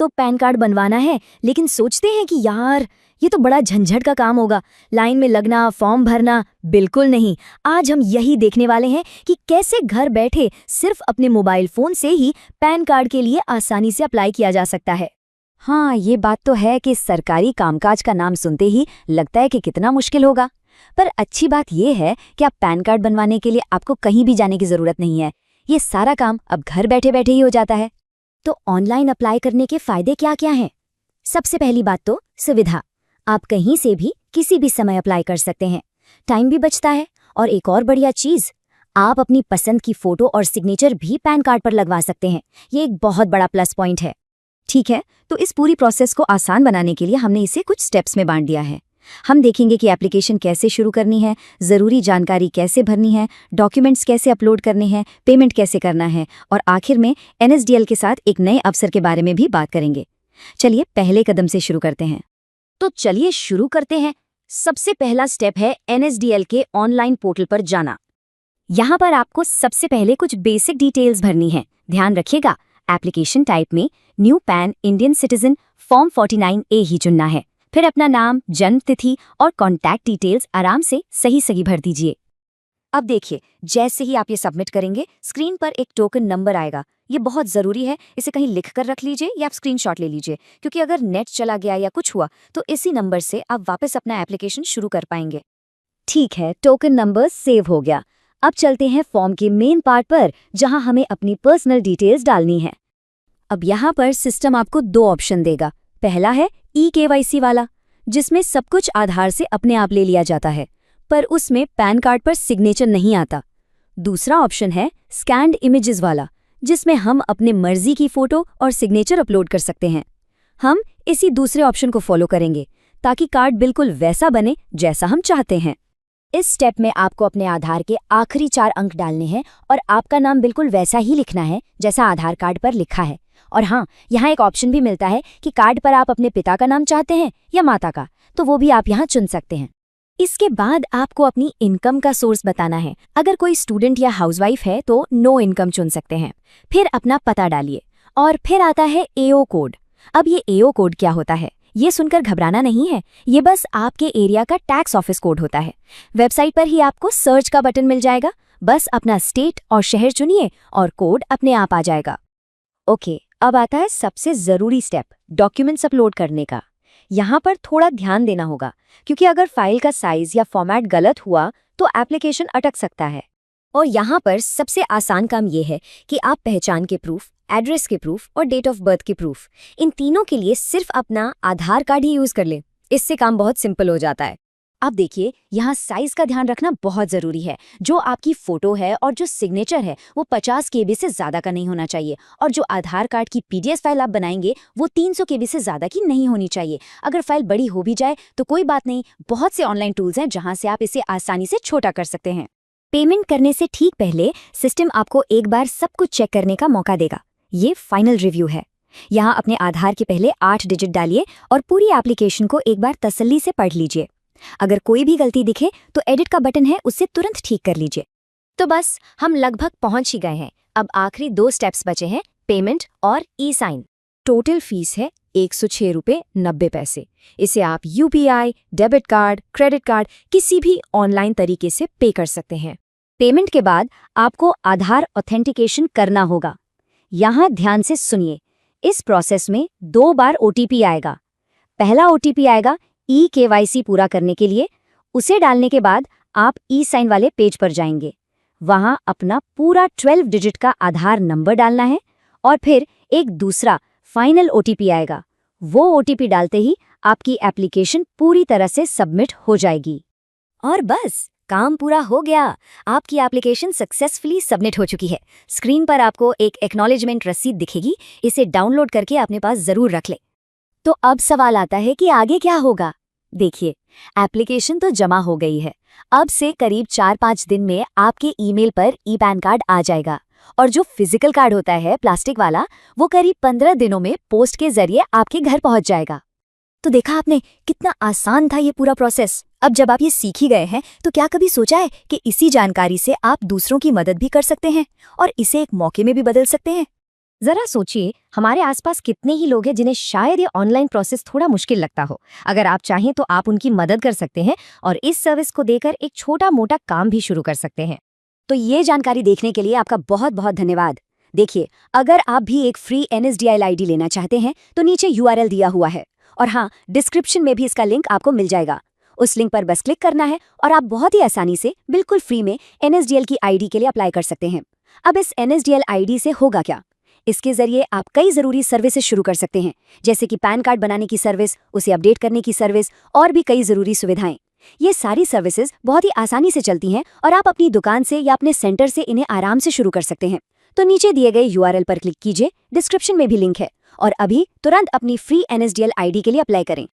तो pan card बनवाना है, लेकिन सोचते हैं कि यार ये तो बड़ा झंझट का काम होगा, लाइन में लगना, फॉर्म भरना। बिल्कुल नहीं, आज हम यही देखने वाले हैं कि कैसे घर बैठे सिर्फ अपने मोबाइल फोन से ही पैन कार्ड के लिए आसानी से अप्लाई किया जा सकता है। हाँ, ये बात तो है कि सरकारी कामकाज का नाम सुनते ही लगता है कि कितना मुश्किल होगा, पर अच्छी बात यह है कि आप पैन कार्ड बनवाने के लिए आपको कहीं भी जाने की जरूरत नहीं है। ये सारा काम अब घर बैठे बैठे ही हो जाता है। तो ऑनलाइन अप्लाई करने के फायदे क्या क्या हैं? सबसे पहली बात तो सुविधा। आप कहीं से भी किसी भी समय अप्लाई कर सकते हैं, टाइम भी बचता है। और एक और बढ़िया चीज, आप अपनी पसंद की फोटो और सिग्नेचर भी पैन कार्ड पर लगवा सकते हैं। ये एक बहुत बड़ा प्लस पॉइंट है। ठीक है, तो इस पूरी प्रोसेस को आसान बनाने के लिए हमने इसे कुछ स्टेप्स में बांट दिया है। हम देखेंगे कि एप्लीकेशन कैसे शुरू करनी है, ज़रूरी जानकारी कैसे भरनी है, डॉक्यूमेंट्स कैसे अपलोड करने हैं, पेमेंट कैसे करना है, और आखिर में NSDL के साथ एक नए अवसर के बारे में भी बात करेंगे। चलिए पहले कदम से शुरू करते हैं। तो चलिए शुरू करते हैं। सबसे पहला स्टेप है NSDL के ऑनलाइन पोर्टल पर जाना। यहाँ पर आपको सबसे पहले कुछ बेसिक डिटेल्स भरनी है। ध्यान रखिएगा, एप्लीकेशन टाइप में new pan Indian citizen form 49A ही चुनना है। फिर अपना नाम, जन्म तिथि और कॉन्टैक्ट डिटेल्स आराम से सही भर दीजिए। अब देखिए, जैसे ही आप ये सबमिट करेंगे, स्क्रीन पर एक टोकन नंबर आएगा। ये बहुत ज़रूरी है, इसे कहीं लिख कर रख लीजिए या आप स्क्रीनशॉट ले लीजिए, क्योंकि अगर नेट चला गया या कुछ हुआ तो इसी नंबर से आप वापस अपना एप्लीकेशन शुरू कर पाएंगे। ठीक है, टोकन नंबर सेव हो गया। अब चलते हैं फॉर्म के मेन पार्ट पर, जहां हमें अपनी पर्सनल डिटेल्स डालनी है। अब यहाँ पर सिस्टम आपको दो ऑप्शन देगा। पहला है eKYC वाला, जिसमें सब कुछ आधार से अपने आप ले लिया जाता है, पर उसमें पैन कार्ड पर सिग्नेचर नहीं आता। दूसरा ऑप्शन है स्कैन्ड इमेजेस वाला, जिसमें हम अपने मर्जी की फोटो और सिग्नेचर अपलोड कर सकते हैं। हम इसी दूसरे ऑप्शन को फॉलो करेंगे ताकि कार्ड बिल्कुल वैसा बने जैसा हम चाहते हैं। इस स्टेप में आपको अपने आधार के आखिरी 4 अंक डालने हैं और आपका नाम बिल्कुल वैसा ही लिखना है जैसा आधार कार्ड पर लिखा है। और हाँ, यहाँ एक ऑप्शन भी मिलता है कि कार्ड पर आप अपने पिता का नाम चाहते हैं या माता का, तो वो भी आप यहाँ चुन सकते हैं। इसके बाद आपको अपनी इनकम का सोर्स बताना है। अगर कोई स्टूडेंट या हाउसवाइफ है तो नो इनकम चुन सकते हैं। फिर अपना पता डालिए और फिर आता है AO कोड। अब ये AO कोड क्या होता है, ये सुनकर घबराना नहीं है। ये बस आपके एरिया का टैक्स ऑफिस कोड होता है। वेबसाइट पर ही आपको सर्च का बटन मिल जाएगा। बस अपना स्टेट और शहर चुनिए और कोड अपने आप आ जाएगा। ओके, अब आता है सबसे ज़रूरी स्टेप, डॉक्यूमेंट्स अपलोड करने का। यहाँ पर थोड़ा ध्यान देना होगा, क्योंकि अगर फाइल का साइज या फॉर्मेट गलत हुआ तो एप्लीकेशन अटक सकता है। और यहाँ पर सबसे आसान काम ये है कि आप पहचान के प्रूफ, एड्रेस के प्रूफ और डेट ऑफ बर्थ के प्रूफ, इन तीनों के लिए सिर्फ अपना आधार कार्ड ही यूज़ कर लें। इससे काम बहुत सिंपल हो जाता है। अब देखिए, यहाँ साइज का ध्यान रखना बहुत ज़रूरी है। जो आपकी फ़ोटो है और जो सिग्नेचर है वो 50 KB से ज़्यादा का नहीं होना चाहिए, और जो आधार कार्ड की PDF फाइल आप बनाएंगे वो 300 KB से ज़्यादा की नहीं होनी चाहिए। अगर फाइल बड़ी हो भी जाए तो कोई बात नहीं, बहुत से ऑनलाइन टूल्स हैं जहाँ से आप इसे आसानी से छोटा कर सकते हैं। पेमेंट करने से ठीक पहले सिस्टम आपको एक बार सब कुछ चेक करने का मौका देगा। ये फाइनल रिव्यू है। यहाँ अपने आधार के पहले 8 डिजिट डालिए और पूरी एप्लीकेशन को एक बार तसल्ली से पढ़ लीजिए। अगर कोई भी गलती दिखे तो एडिट का बटन है, उससे तुरंत ठीक कर लीजिए। तो बस हम लगभग पहुंच ही गए हैं। अब आखिरी 2 स्टेप्स बचे हैं, पेमेंट और ई-साइन। टोटल फीस है 106 रुपये 90 पैसे। इसे आप UPI, debit card, credit card किसी भी ऑनलाइन तरीके से पे कर सकते हैं। पेमेंट के बाद आपको आधार ऑथेंटिकेशन करना होगा। यहाँ ध्यान से सुनिए, इस प्रोसेस में 2 बार OTP आएगा। पहला OTP आएगा eKYC पूरा करने के लिए। उसे डालने के बाद आप ई-साइन वाले पेज पर जाएंगे। वहां अपना पूरा 12 डिजिट का आधार नंबर डालना है और फिर एक दूसरा फाइनल OTP आएगा। वो OTP डालते ही आपकी एप्लीकेशन पूरी तरह से सबमिट हो जाएगी। और बस काम पूरा हो गया। आपकी एप्लीकेशन सक्सेसफुली सबमिट हो चुकी है। स्क्रीन पर आपको एक एक्नॉलेजमेंट रसीद दिखेगी। इसे डाउनलोड करके अपने पास जरूर रख ले। तो अब सवाल आता है कि आगे क्या होगा। देखिए, एप्लीकेशन तो जमा हो गई है। अब से करीब 4-5 दिन में आपके ईमेल पर ई-पैन कार्ड आ जाएगा, और जो फिजिकल कार्ड होता है प्लास्टिक वाला, वो करीब 15 दिनों में पोस्ट के जरिए आपके घर पहुंच जाएगा। तो देखा आपने, कितना आसान था ये पूरा प्रोसेस। अब जब आप ये सीख ही गए हैं तो क्या कभी सोचा है कि इसी जानकारी से आप दूसरों की मदद भी कर सकते हैं और इसे एक मौके में भी बदल सकते हैं। जरा सोचिए, हमारे आसपास कितने ही लोग हैं जिन्हें शायद ये ऑनलाइन प्रोसेस थोड़ा मुश्किल लगता हो। अगर आप चाहें तो आप उनकी मदद कर सकते हैं और इस सर्विस को देकर एक छोटा मोटा काम भी शुरू कर सकते हैं। तो ये जानकारी देखने के लिए आपका बहुत बहुत धन्यवाद। देखिए, अगर आप भी एक फ्री NSDL आईडी लेना चाहते हैं तो नीचे URL दिया हुआ है, और हाँ, डिस्क्रिप्शन में भी इसका लिंक आपको मिल जाएगा। उस लिंक पर बस क्लिक करना है और आप बहुत ही आसानी से बिल्कुल फ्री में NSDL की आईडी के लिए अप्लाई कर सकते हैं। अब इस NSDL आईडी से होगा क्या? इसके जरिए आप कई जरूरी सर्विसेज शुरू कर सकते हैं, जैसे कि पैन कार्ड बनाने की सर्विस, उसे अपडेट करने की सर्विस और भी कई जरूरी सुविधाएं। ये सारी सर्विसेज बहुत ही आसानी से चलती हैं और आप अपनी दुकान से या अपने सेंटर से इन्हें आराम से शुरू कर सकते हैं। तो नीचे दिए गए URL पर क्लिक कीजिए, डिस्क्रिप्शन में भी लिंक है, और अभी तुरंत अपनी फ्री NSDL आईडी के लिए अप्लाई करें।